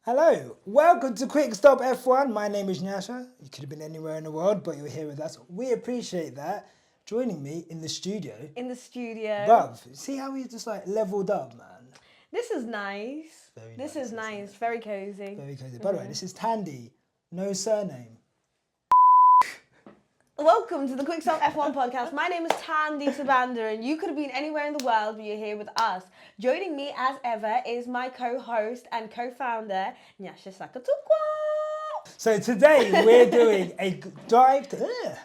Hello, welcome to Quick Stop F1. My name is Nyasha. You could have been anywhere in the world, but you're here with us. We appreciate that. Joining me in the studio. Bruv, see how we just like leveled up, man? This is nice. This is nice. Very cozy. Very cozy. By the way, this is Tandy. No surname. Welcome to the Quick Stop F1 podcast. My name is Tandy Sabander, and you could have been anywhere in the world, but you're here with us. Joining me, as ever, is my co-host and co-founder, Nyasha Sakatukwa. So today we're doing a dive to...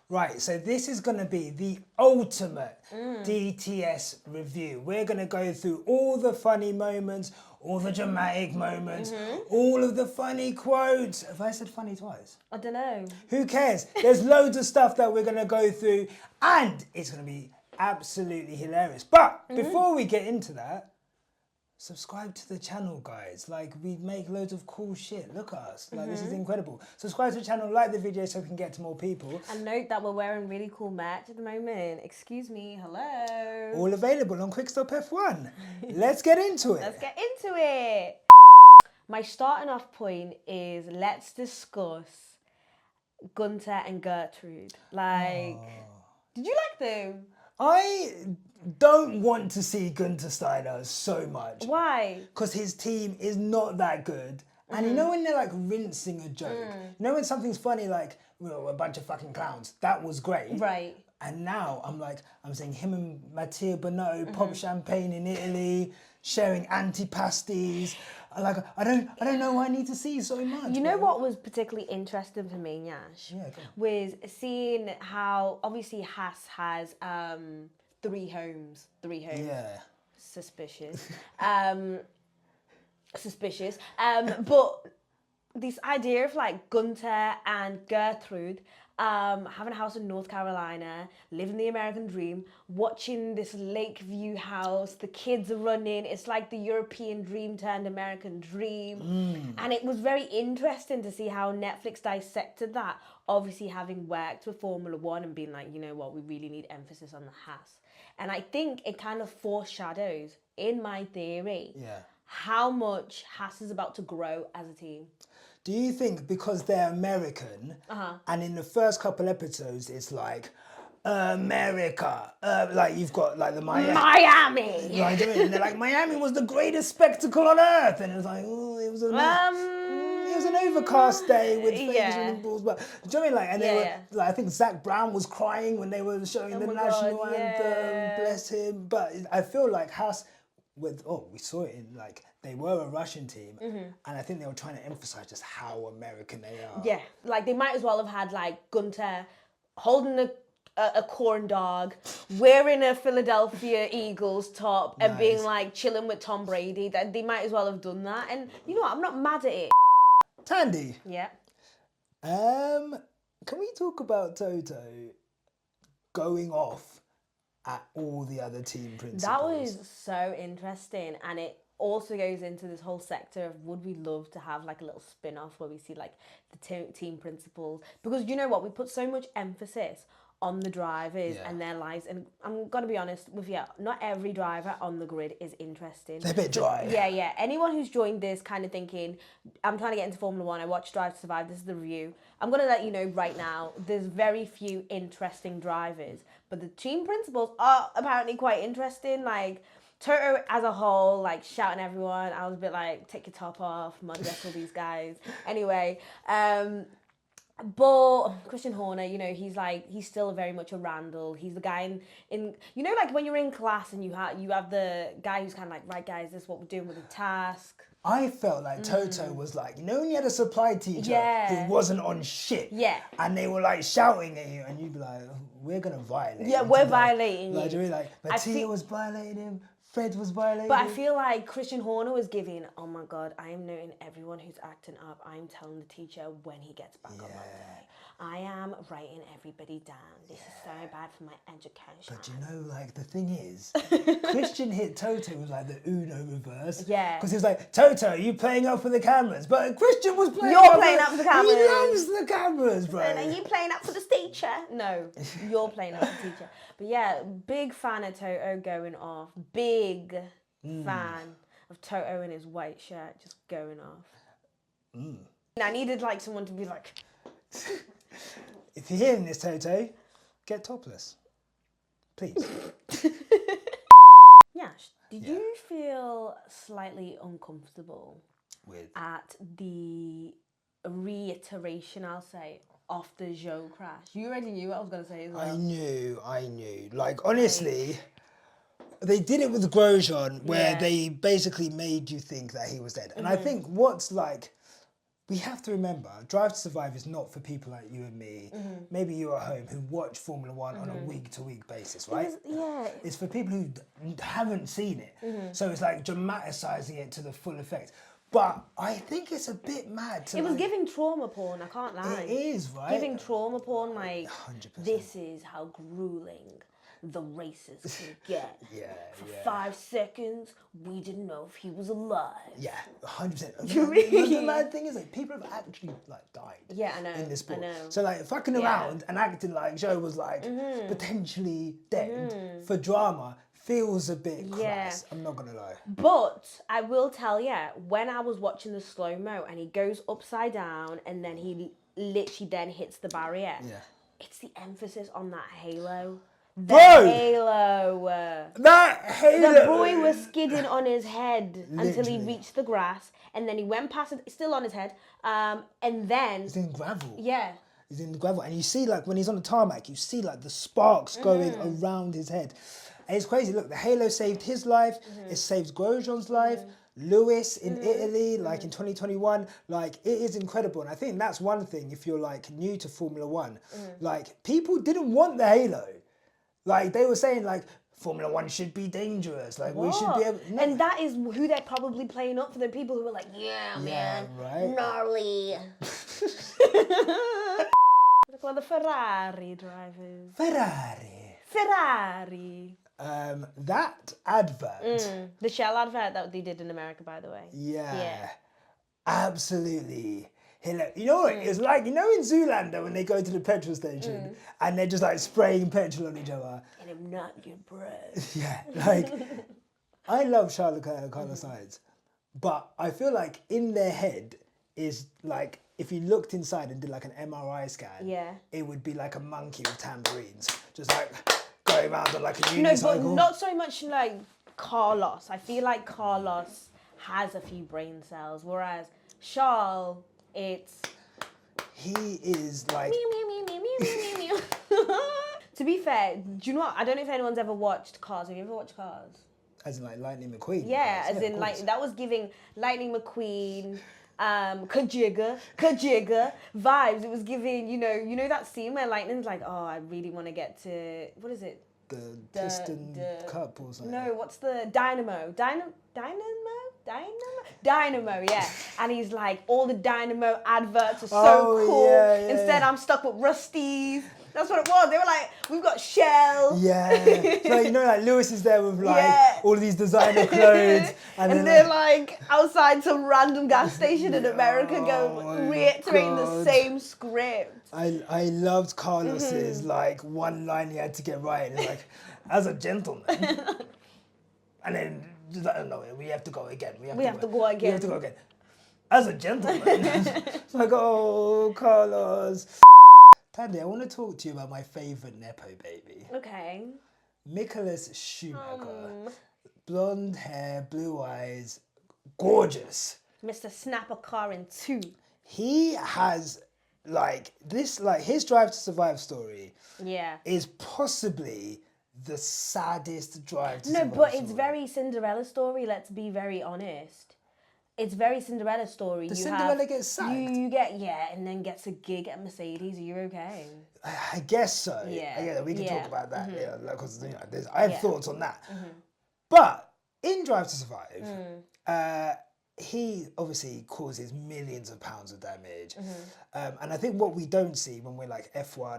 Right, so this is going to be the ultimate DTS review. We're going to go through all the funny moments, all the dramatic moments, all of the funny quotes. Have I said funny twice? I don't know. Who cares? There's loads of stuff that we're going to go through, and it's going to be absolutely hilarious. But before we get into that, subscribe to the channel, guys. Like, we make loads of cool shit. Look at us. Like, this is incredible. Subscribe to the channel, like the video so we can get to more people. And note that we're wearing really cool merch at the moment. Excuse me. Hello. All available on Quickstop F1. Let's get into it. Let's get into it. My starting off point is let's discuss Gunter and Gertrude. Like, did you like them? I don't want to see Gunther Steiner so much. Why? Because his team is not that good. And you know when they're like rinsing a joke? You know when something's funny like, well, a bunch of fucking clowns. That was great. Right. And now I'm saying him and Mattia Bonotto pop champagne in Italy, sharing antipasties. Like, I don't know what I need to see so much. You know what was particularly interesting for me, Nyash? Yeah, go on. Was seeing how obviously Haas has three homes. Yeah. Suspicious. But this idea of like Gunter and Gertrude having a house in North Carolina, living the American dream, watching this Lakeview house, the kids are running, it's like the European dream turned American dream. And it was very interesting to see how Netflix dissected that, obviously having worked with Formula One and being like, you know what, we really need emphasis on the Haas. And I think it kind of foreshadows, in my theory, how much Haas is about to grow as a team. Do you think because they're American, and in the first couple episodes it's like, America, like you've got like the Miami! You know what I mean? And they're like, Miami was the greatest spectacle on earth. And it was like, oh, it was an overcast day with Vegas winning balls. But do you know what I mean? Like, and they were, like, I think Zach Brown was crying when they were showing the national anthem, bless him. But I feel like Haas, we saw it in like, they were a Russian team, and I think they were trying to emphasize just how American they are. Yeah, like they might as well have had like Gunter holding a corn dog, wearing a Philadelphia Eagles top, and being like chilling with Tom Brady. That they might as well have done that. And you know what? I'm not mad at it. Tandy. Yeah. Can we talk about Toto going off at all the other team principals? That was so interesting, and it also goes into this whole sector of would we love to have like a little spin-off where we see like the team principals, because you know what, we put so much emphasis on the drivers and their lives, and I'm gonna be honest with you, not every driver on the grid is interesting. They're a bit dry. Yeah. Anyone who's joined this kind of thinking, I'm trying to get into Formula One, I watch Drive to Survive, this is the review, I'm gonna let you know right now, there's very few interesting drivers, but the team principals are apparently quite interesting. Like Toto as a whole, like shouting at everyone, I was a bit like, take your top off, mud wrestle these guys. Anyway, but Christian Horner, you know, he's still very much a Randall. He's the guy in you know, like when you're in class and you have the guy who's kind of like, right guys, this is what we're doing with the task. I felt like Toto was like, you know when you had a supply teacher who wasn't on shit? Yeah. And they were like shouting at you and you'd be like, we're going to violate Yeah, him we're today. violating like, you. Like, Mattia was violating him, Fred was violating But I him. feel like Christian Horner was giving, oh my God, I am noting everyone who's acting up. I'm telling the teacher when he gets back on Monday. I am writing everybody down. This is so bad for my education. But you know, like, the thing is, Christian hit Toto with like the Uno reverse. Yeah. Because he was like, Toto, are you playing up for the cameras? But Christian was playing You're playing up for the cameras. He loves the cameras, bro. And are you playing up for the teacher? No, you're playing up for the teacher. But yeah, big fan of Toto going off. Big fan of Toto in his white shirt just going off. And I needed like someone to be like, If you're hearing this, Toto, get topless. Please. Yash, did you feel slightly uncomfortable With at the reiteration, I'll say, of the Zhou crash? You already knew what I was going to say as well. I knew. Like, honestly, they did it with Grosjean where they basically made you think that he was dead. And I think what's like, we have to remember, Drive to Survive is not for people like you and me, maybe you at home, who watch Formula One on a week-to-week basis, right? It's for people who haven't seen it. So it's like dramatising it to the full effect. But I think it's a bit mad to It was giving trauma porn, I can't lie. It is, right? Giving trauma porn, like, 100%. this is how grueling the races can get. For yeah. 5 seconds, we didn't know if he was alive. Yeah, 100%. Really? The mad thing is, like, people have actually like died. Yeah, I know. In this sport. I know. So like fucking around and acting like Zhou was like potentially dead for drama feels a bit crass. I'm not gonna lie. But I will tell you, when I was watching the slow-mo and he goes upside down and then he literally then hits the barrier, it's the emphasis on that halo. The halo. That halo. The boy was skidding on his head until he reached the grass, and then he went past it, still on his head, and then... He's in gravel. Yeah. He's in the gravel. And you see, like, when he's on the tarmac, you see, like, the sparks going around his head. And it's crazy. Look, the halo saved his life. It saved Grosjean's life. Lewis in Italy, like in 2021, like it is incredible. And I think that's one thing, if you're like new to Formula One, like people didn't want the halo. Like they were saying like, Formula One should be dangerous. Like we should be able... No. And that is who they're probably playing up for, the people who are like, man, right? gnarly. Well, the Ferrari drivers. Ferrari. That advert. The Shell advert that they did in America, by the way. Yeah. Absolutely. You know what? It's like, you know in Zoolander when they go to the petrol station and they're just like spraying petrol on each other. And I'm not your breath. Yeah, like, I love Charles Leclerc and Carlos Sainz, but I feel like in their head is like, if you looked inside and did like an MRI scan, it would be like a monkey with tambourines, just like going around on like a unicycle. No, but not so much like Carlos. I feel like Carlos has a few brain cells, whereas Charles, he is like... To be fair, do you know what? I don't know if anyone's ever watched Cars. Have you ever watched Cars? As in like Lightning McQueen? Yeah, as in like, that was giving Lightning McQueen, Kajigga vibes. It was giving, you know that scene where Lightning's like, oh, I really want to get to, what is it? The piston cup or something. No, what's the Dynamo, yeah. And he's like, all the Dynamo adverts are so cool. Yeah. Instead, I'm stuck with Rusties. That's what it was. They were like, we've got Shell. Yeah. So, you know, like Lewis is there with like all of these designer clothes. And they're like outside some random gas station in America reiterating the same script. I loved Carlos's like one line he had to get right. It's like, as a gentleman. And then, no, we have to go again. We have to go again. As a gentleman. It's like, oh, Carlos. Tandy, I want to talk to you about my favourite Nepo baby. Okay. Nicholas Schumacher. Blonde hair, blue eyes, gorgeous. Mr. Snap a Car in 2. He has, like, this, like, his Drive to Survive story is possibly the saddest Drive to Survive No, but story. it's very Cinderella story, let's be very honest. It's very Cinderella story. Cinderella gets sacked? You get, and then gets a gig at Mercedes. Are you okay? I guess so. Yeah. We can talk about that. Yeah, because I have thoughts on that. But in Drive to Survive, he obviously causes millions of pounds of damage. And I think what we don't see when we're like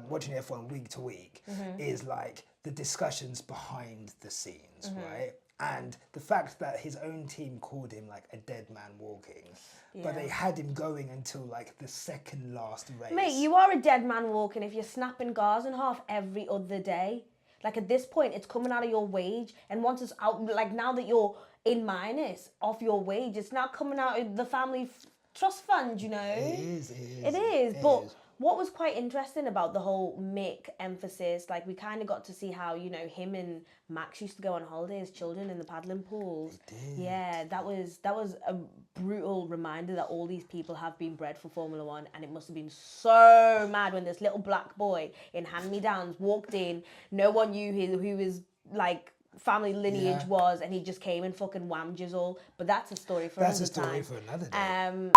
watching F1 week to week, is like the discussions behind the scenes, right? And the fact that his own team called him like a dead man walking, but they had him going until like the second last race. Mate, you are a dead man walking if you're snapping cars in half every other day. Like at this point, it's coming out of your wage, and once it's out, like now that you're in minus of your wage. It's not coming out of the family trust fund, you know. It is. But what was quite interesting about the whole Mick emphasis, like we kind of got to see how, you know, him and Max used to go on holiday as children in the paddling pools. They did. Yeah, that was a brutal reminder that all these people have been bred for Formula One, and it must have been so mad when this little black boy in hand-me-downs walked in. No one knew who his like family lineage was, and he just came and fucking whammed us all. But that's a story for another time. That's a story for another day.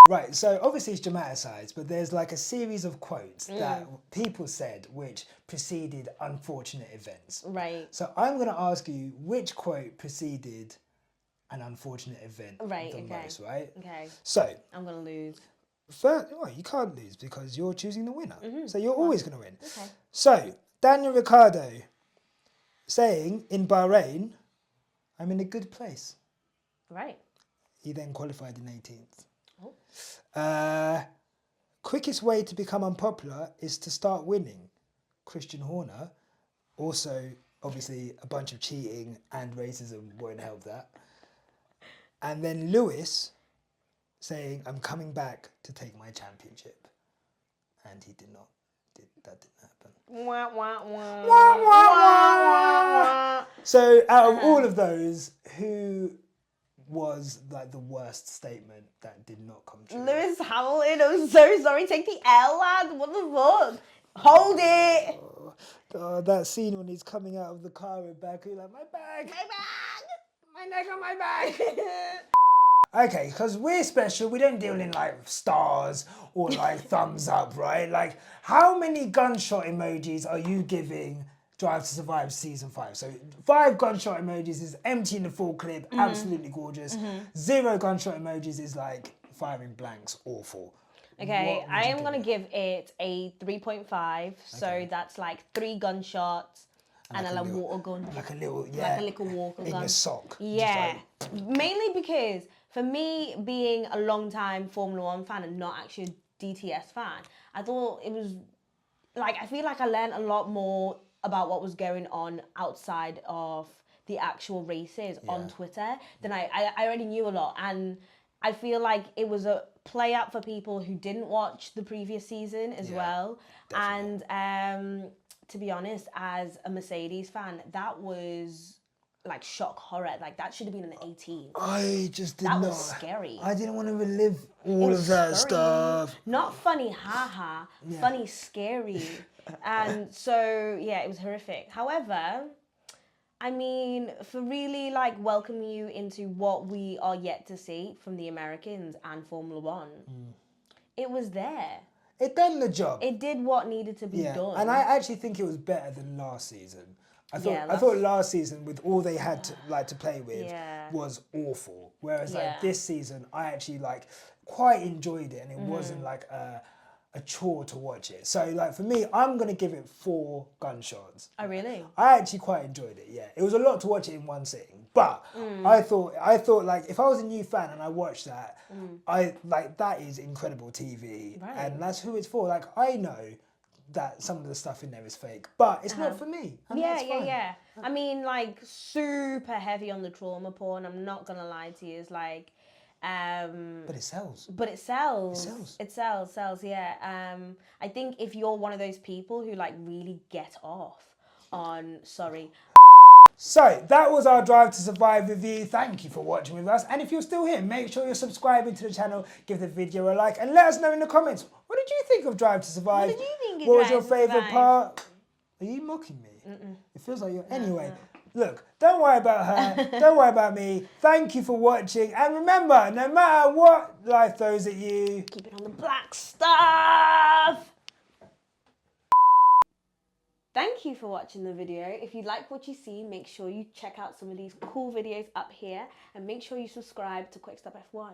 Right, so obviously it's dramatised, but there's like a series of quotes that people said which preceded unfortunate events. Right. So I'm going to ask you which quote preceded an unfortunate event the most, right? Okay. So I'm going to lose. First, well, you can't lose because you're choosing the winner. So you're always going to win. Okay. So Daniel Ricciardo saying in Bahrain, I'm in a good place. Right. He then qualified in 18th. Quickest way to become unpopular is to start winning. Christian Horner, also obviously a bunch of cheating and racism won't help that. And then Lewis saying, I'm coming back to take my championship. And he did not. That didn't happen. Wah, wah, wah. Wah, wah, wah, wah. So out of all of those, who was like the worst statement that did not come true? Lewis Hamilton, I'm so sorry. Take the L, lad. What the fuck? Hold it. Oh, that scene when he's coming out of the car with Baku, like, my bag. My bag. My neck on my bag. Okay, because we're special, we don't deal in like stars or like thumbs up, right? Like, how many gunshot emojis are you giving Drive to Survive Season 5? So 5 gunshot emojis is empty in the full clip, absolutely gorgeous. 0 gunshot emojis is like firing blanks, awful. Okay, I am going to give it a 3.5. So that's like 3 gunshots and a water gun. Like a little, Like a little water gun. In your sock. Yeah. Mainly because for me, being a long-time Formula One fan and not actually a DTS fan, I thought it was, like, I feel like I learned a lot more about what was going on outside of the actual races on Twitter than I already knew a lot. And I feel like it was a play out for people who didn't watch the previous season as well. Definitely. And to be honest, as a Mercedes fan, that was like shock horror. Like that should have been an 18. I just did not. That was scary. I didn't want to relive all of that stuff. Not funny, haha. Funny, scary. And so, yeah, it was horrific. However, I mean, for really like welcoming you into what we are yet to see from the Americans and Formula One, it was there. It done the job. It did what needed to be done. And I actually think it was better than last season. I thought last season, with all they had to play with, was awful. Whereas like this season, I actually like quite enjoyed it, and it wasn't like a chore to watch it. So like for me, I'm gonna give it 4 gunshots. Oh really? I actually quite enjoyed it. Yeah, it was a lot to watch it in one sitting, but I thought like if I was a new fan and I watched that, I like that is incredible TV, and that's who it's for. Like I know that some of the stuff in there is fake, but it's not for me. And that's fine. I mean, like super heavy on the trauma porn. I'm not gonna lie to you. It's like, but it sells. It sells. Yeah. I think if you're one of those people who like really get off on, So that was our Drive to Survive review. Thank you for watching with us. And if you're still here, make sure you're subscribing to the channel, give the video a like, and let us know in the comments, what did you think of Drive to Survive? What did you think of What was Drive your to favourite Survive? part? Are you mocking me? It feels like you're... Anyway, look, don't worry about her. Don't worry about me. Thank you for watching. And remember, no matter what life throws at you, keep it on the black stuff. Thank you for watching the video. If you like what you see, make sure you check out some of these cool videos up here, and make sure you subscribe to Quick Stop F1.